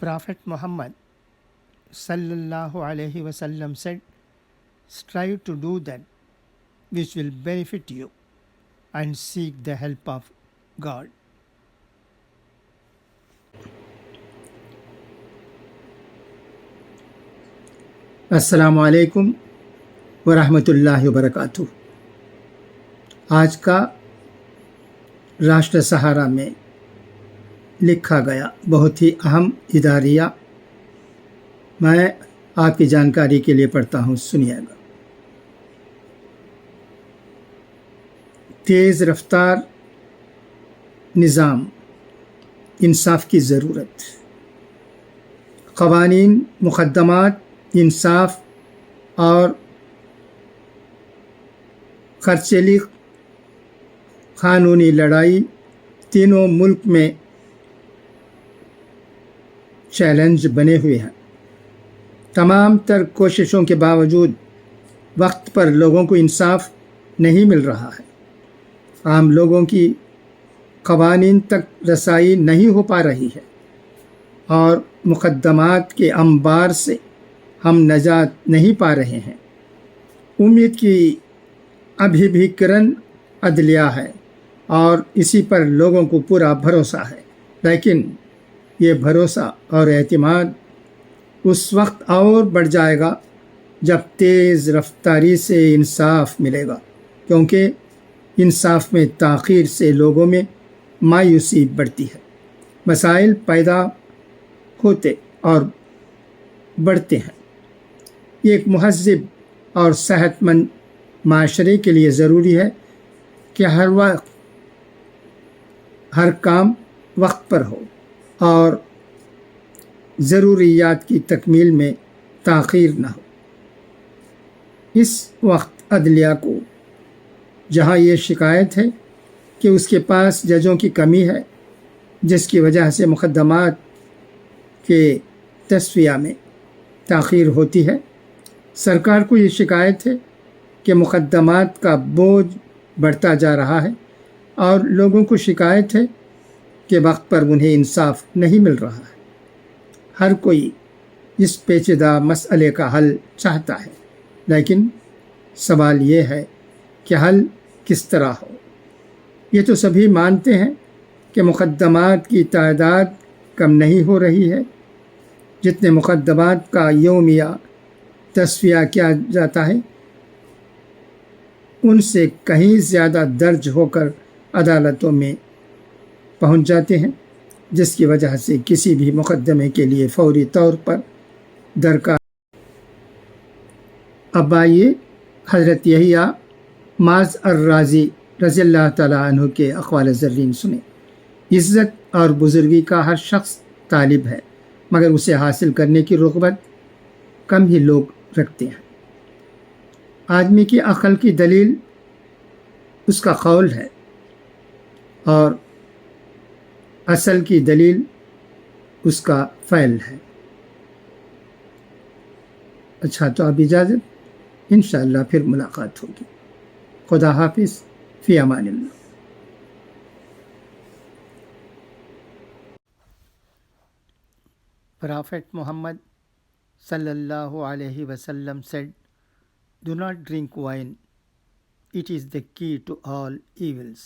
Prophet Muhammad sallallahu alaihi wasallam said, strive to do that which will benefit you and seek the help of God. السلام علیکم ورحمۃ اللہ وبرکاتہ۔ آج کا راشٹر سہارا میں لکھا گیا بہت ہی اہم اداریہ میں آپ کی جانکاری کے لیے پڑھتا ہوں، سنیے گا۔ تیز رفتار نظام، انصاف کی ضرورت۔ قوانین، مقدمات، انصاف اور خرچیلی قانونی لڑائی تینوں ملک میں چیلنج بنے ہوئے ہیں۔ تمام تر کوششوں کے باوجود وقت پر لوگوں کو انصاف نہیں مل رہا ہے۔ عام لوگوں کی قوانین تک رسائی نہیں ہو پا رہی ہے اور مقدمات کے انبار سے ہم نجات نہیں پا رہے ہیں۔ امید کی ابھی بھی کرن عدلیہ ہے اور اسی پر لوگوں کو پورا بھروسہ ہے، لیکن یہ بھروسہ اور اعتماد اس وقت اور بڑھ جائے گا جب تیز رفتاری سے انصاف ملے گا، کیونکہ انصاف میں تاخیر سے لوگوں میں مایوسی بڑھتی ہے، مسائل پیدا ہوتے اور بڑھتے ہیں۔ یہ ایک مہذب اور صحت مند معاشرے کے لیے ضروری ہے کہ ہر کام وقت پر ہو اور ضروریات کی تکمیل میں تاخیر نہ ہو۔ اس وقت عدلیہ کو جہاں یہ شکایت ہے کہ اس کے پاس ججوں کی کمی ہے، جس کی وجہ سے مقدمات کے تصفیہ میں تاخیر ہوتی ہے، سرکار کو یہ شکایت ہے کہ مقدمات کا بوجھ بڑھتا جا رہا ہے اور لوگوں کو شکایت ہے کہ وقت پر انہیں انصاف نہیں مل رہا ہے۔ ہر کوئی اس پیچیدہ مسئلے کا حل چاہتا ہے، لیکن سوال یہ ہے کہ حل کس طرح ہو۔ یہ تو سبھی مانتے ہیں کہ مقدمات کی تعداد کم نہیں ہو رہی ہے۔ جتنے مقدمات کا یومیہ تصفیہ کیا جاتا ہے، ان سے کہیں زیادہ درج ہو کر عدالتوں میں پہنچ جاتے ہیں، جس کی وجہ سے کسی بھی مقدمے کے لیے فوری طور پر درکار۔ اب آئیے حضرت یحییٰ معاذ الرازی رضی اللہ تعالیٰ عنہ کے اقوال زرین سنیں۔ عزت اور بزرگی کا ہر شخص طالب ہے، مگر اسے حاصل کرنے کی رغبت کم ہی لوگ رکھتے ہیں۔ آدمی کی عقل کی دلیل اس کا قول ہے اور اصل کی دلیل اس کا فعل ہے۔ اچھا، تو اب اجازت، انشاءاللہ پھر ملاقات ہوگی۔ خدا حافظ، فی Aman Ullah. Prophet Muhammad sallallahu alaihi wasallam said, do not drink wine. It is the key to all evils.